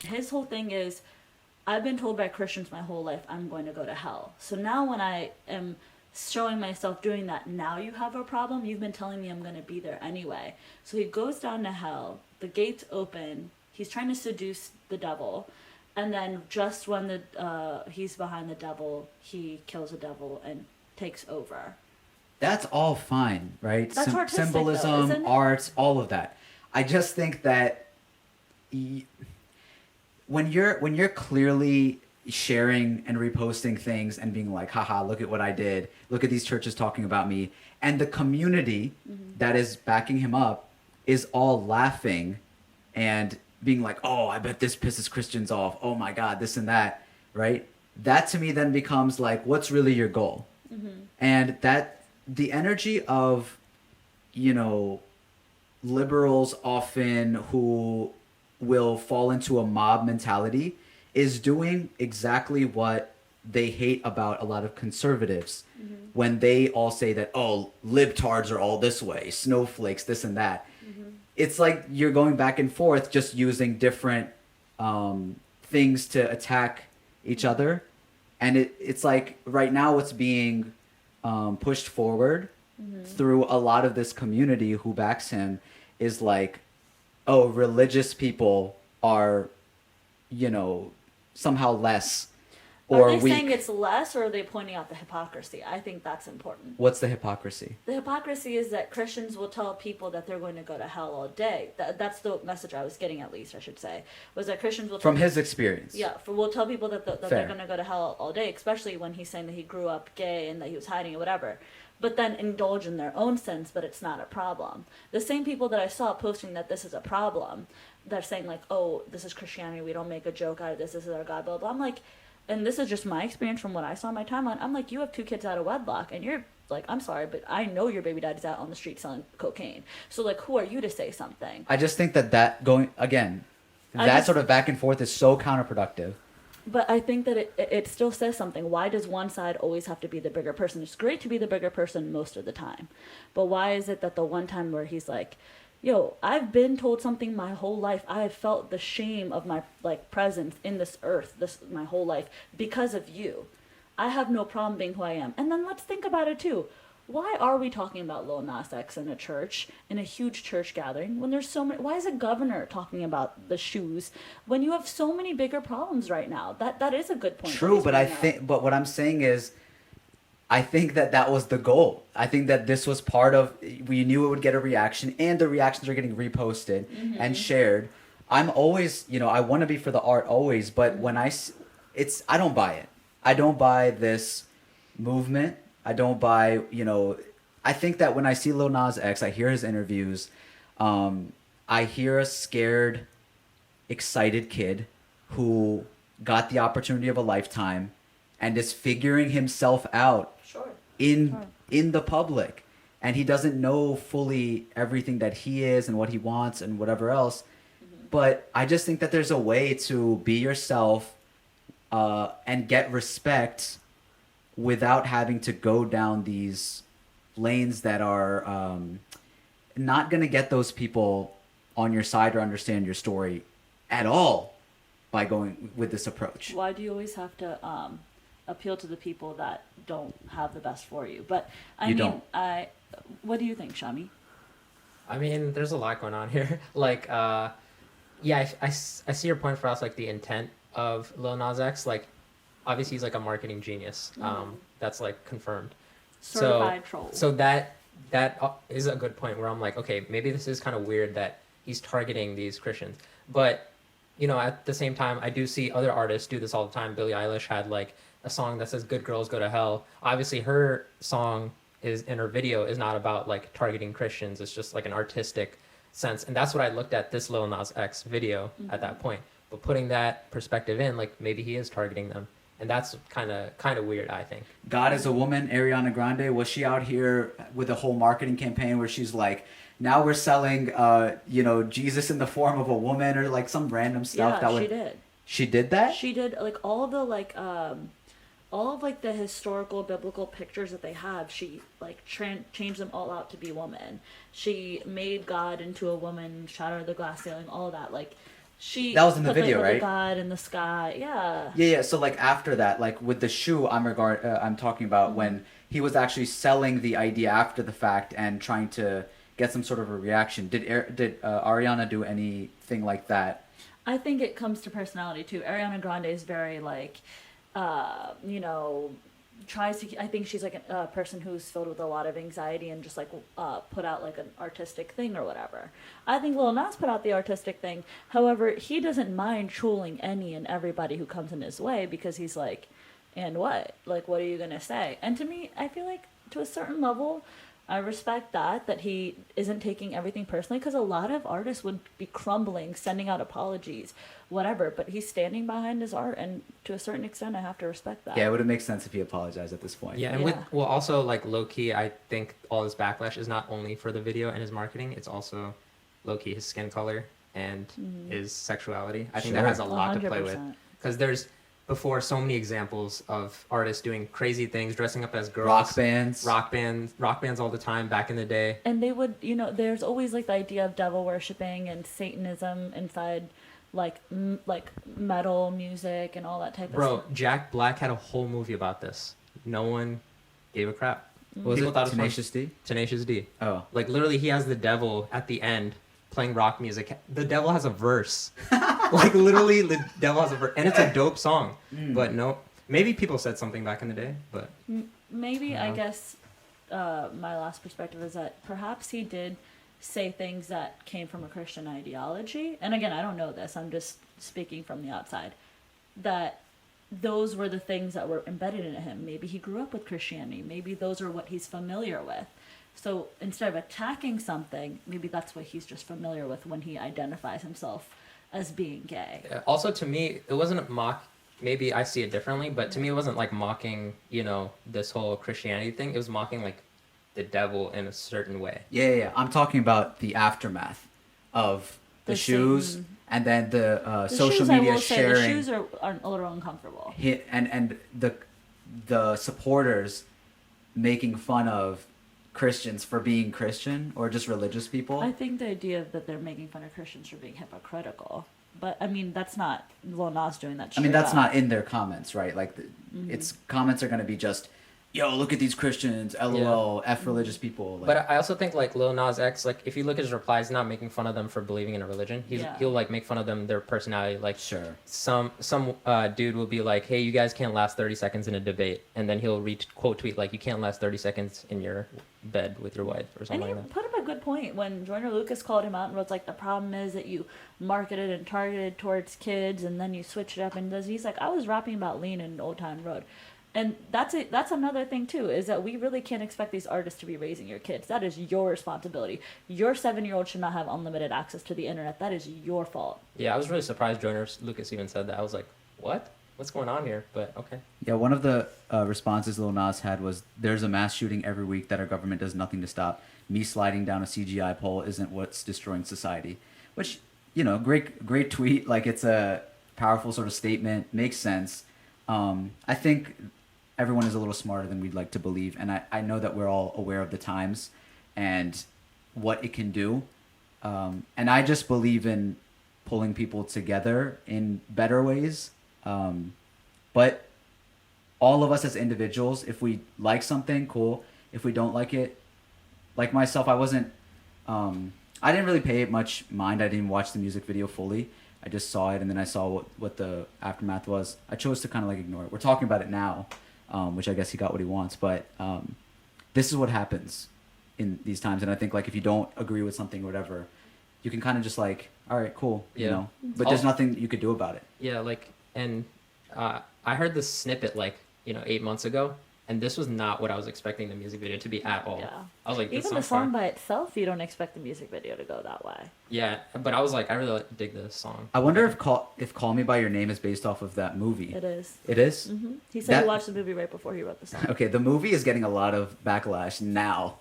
his whole thing is, I've been told by Christians my whole life I'm going to go to hell. So now when I am showing myself doing that, now you have a problem. You've been telling me I'm going to be there anyway. So he goes down to hell. The gates open. He's trying to seduce the devil. And then just when he's behind the devil, he kills the devil and takes over. That's all fine, right? That's artistic, Symbolism, though, isn't it? arts, all of that. I just think that when you're clearly sharing and reposting things and being like, haha, look at what I did, look at these churches talking about me, and the community that is backing him up is all laughing and being like, oh, I bet this pisses Christians off, oh my god, this and that, right? That to me then becomes like, what's really your goal? And that the energy of, liberals often who will fall into a mob mentality is doing exactly what they hate about a lot of conservatives when they all say that, oh, libtards are all this way, snowflakes, this and that. It's like you're going back and forth just using different things to attack each other. And it's like right now what's being pushed forward through a lot of this community who backs him is like, oh, religious people are, somehow less or Are they weak. saying it's less, or are they pointing out the hypocrisy? I think that's important. What's the hypocrisy? The hypocrisy is that Christians will tell people that they're going to go to hell all day. That's the message I was getting, at least, I should say, was that Christians will From his experience. Yeah, we'll tell people that they're going to go to hell all day, especially when he's saying that he grew up gay and that he was hiding it, whatever. But then indulge in their own sins, but it's not a problem. The same people that I saw posting that this is a problem, they're saying like, oh, this is Christianity, we don't make a joke out of this is our God, blah, blah. I'm like, and this is just my experience from what I saw on my timeline. I'm like, you have 2 kids out of wedlock, and you're like, I'm sorry, but I know your baby daddy's out on the street selling cocaine. So like, who are you to say something? I just think that going, again, sort of back and forth is so counterproductive. But I think that it still says something. Why does one side always have to be the bigger person? It's great to be the bigger person most of the time. But why is it that the one time where he's like, yo, I've been told something my whole life. I have felt the shame of my presence in this earth my whole life because of you. I have no problem being who I am. And then let's think about it too. Why are we talking about Lil Nas X in a church, in a huge church gathering, when there's so many? Why is a governor talking about the shoes when you have so many bigger problems right now? That is a good point. True, but but what I'm saying is, I think that was the goal. I think that this was part of, we knew it would get a reaction, and the reactions are getting reposted and shared. I'm always, I want to be for the art always, but when I don't buy it. I don't buy this movement. I don't buy, I think that when I see Lil Nas X, I hear his interviews, I hear a scared, excited kid who got the opportunity of a lifetime and is figuring himself out in the public. And he doesn't know fully everything that he is and what he wants and whatever else. But I just think that there's a way to be yourself and get respect without having to go down these lanes that are not going to get those people on your side or understand your story at all by going with this approach. Why do you always have to appeal to the people that don't have the best for you? But what do you think, Shami? I mean, there's a lot going on here. Like, I see your point for us, like the intent of Lil Nas X. Like, obviously he's like a marketing genius. That's like confirmed. Certified troll. So that is a good point where I'm like, okay, maybe this is kind of weird that he's targeting these Christians. But, at the same time, I do see other artists do this all the time. Billie Eilish had like a song that says "Good Girls Go to Hell." Obviously, her song in her video is not about like targeting Christians. It's just like an artistic sense, and that's what I looked at this Lil Nas X video at that point. But putting that perspective in, like maybe he is targeting them, and that's kind of weird, I think. God is a Woman, Ariana Grande, was she out here with a whole marketing campaign where she's like, now we're selling, Jesus in the form of a woman, or like some random stuff? Yeah, she did. She did that? She did, like, all of the historical biblical pictures that they have. She like changed them all out to be woman. She made God into a woman, shattered the glass ceiling, all that. Like, She That was in the put video, the right? God in the sky. Yeah. Yeah. So like after that, like with the shoe, I'm talking about when he was actually selling the idea after the fact and trying to get some sort of a reaction. Did Ariana do anything like that? I think it comes to personality too. Ariana Grande is very like, you know, tries to. I think she's like a person who's filled with a lot of anxiety and just like put out like an artistic thing or whatever. I think Lil Nas put out the artistic thing. However, he doesn't mind trolling any and everybody who comes in his way because he's like, and what? Like, what are you gonna say? And to me, I feel like to a certain level, I respect that he isn't taking everything personally because a lot of artists would be crumbling, sending out apologies, whatever. But he's standing behind his art, and to a certain extent, I have to respect that. Yeah, it would have made sense if he apologized at this point. Yeah, and well, also like low key, I think all his backlash is not only for the video and his marketing; it's also low key his skin color and his sexuality. I think that has a lot to play with 100%. because there's before so many examples of artists doing crazy things, dressing up as girls, Rock bands all the time back in the day. And they would, you know, there's always like the idea of devil worshipping and Satanism inside, like like metal music and all that type of Bro, stuff. Jack Black had a whole movie about this. No one gave a crap. Was People it thought Tenacious D? Tenacious D. Oh. Like literally, he has the devil at the end playing rock music. The devil has a verse. Like literally, the devil has a verse, and it's a dope song. But no, maybe people said something back in the day, but Maybe I guess my last perspective is that perhaps he did say things that came from a Christian ideology. And again, I don't know this. I'm just speaking from the outside. That those were the things that were embedded in him. Maybe he grew up with Christianity. Maybe those are what he's familiar with. So instead of attacking something, maybe that's what he's just familiar with when he identifies himself as being gay. also to me, it wasn't a mock. Maybe I see it differently, but to me, it wasn't like mocking, you know, this whole Christianity thing. It was mocking like the devil in a certain way. Yeah. I'm talking about the aftermath of the shoes Satan. and then the The social shoes, media I will say, sharing. the shoes are a little uncomfortable. And the supporters making fun of Christians for being Christian or just religious people. I think the idea that they're making fun of Christians for being hypocritical. But, I mean, that's not Lil Nas doing that I mean, straight that's up. not in their comments, right? Like, its comments are going to be just, yo, look at these Christians, LOL, F religious people. Like, But I also think like Lil Nas X, like if you look at his replies, he's not making fun of them for believing in a religion. He'll like make fun of them, their personality. Like sure. some dude will be like, hey, you guys can't last 30 seconds in a debate, and then he'll quote tweet like, you can't last 30 seconds in your bed with your wife or And something he like that. put up a good point when Joyner Lucas called him out and was like, the problem is that you marketed and targeted towards kids and then you switch it up. And he's like, I was rapping about lean in Old Town Road. And that's another thing too, is that we really can't expect these artists to be raising your kids. That is your responsibility. Your 7-year-old should not have unlimited access to the internet. That is your fault. Yeah, I was really surprised Joyner Lucas even said that. I was like, what? What's going on here? But okay. Yeah, one of the responses Lil Nas had was, there's a mass shooting every week that our government does nothing to stop. Me sliding down a CGI pole isn't what's destroying society. Which, you know, great tweet. Like, it's a powerful sort of statement. Makes sense. I think everyone is a little smarter than we'd like to believe. And I know that we're all aware of the times and what it can do. And I just believe in pulling people together in better ways. But all of us as individuals, if we like something, cool. If we don't like it, like myself, I didn't really pay it much mind. I didn't watch the music video fully. I just saw it and then I saw what the aftermath was. I chose to kind of like ignore it. We're talking about it now, which I guess he got what he wants. But this is what happens in these times. And I think like if you don't agree with something or whatever, you can kind of just like, all right, cool, you know. But there's nothing you could do about it. Yeah, like, and I heard this snippet like, 8 months ago, and this was not what I was expecting the music video to be at all. Yeah. I was like, this Even the song's song fire. by itself, you don't expect the music video to go that way. Yeah, but I was like, I really dig this song. I wonder if Call Me By Your Name is based off of that movie. It is. It is? He said he watched the movie right before he wrote the song. Okay, the movie is getting a lot of backlash now.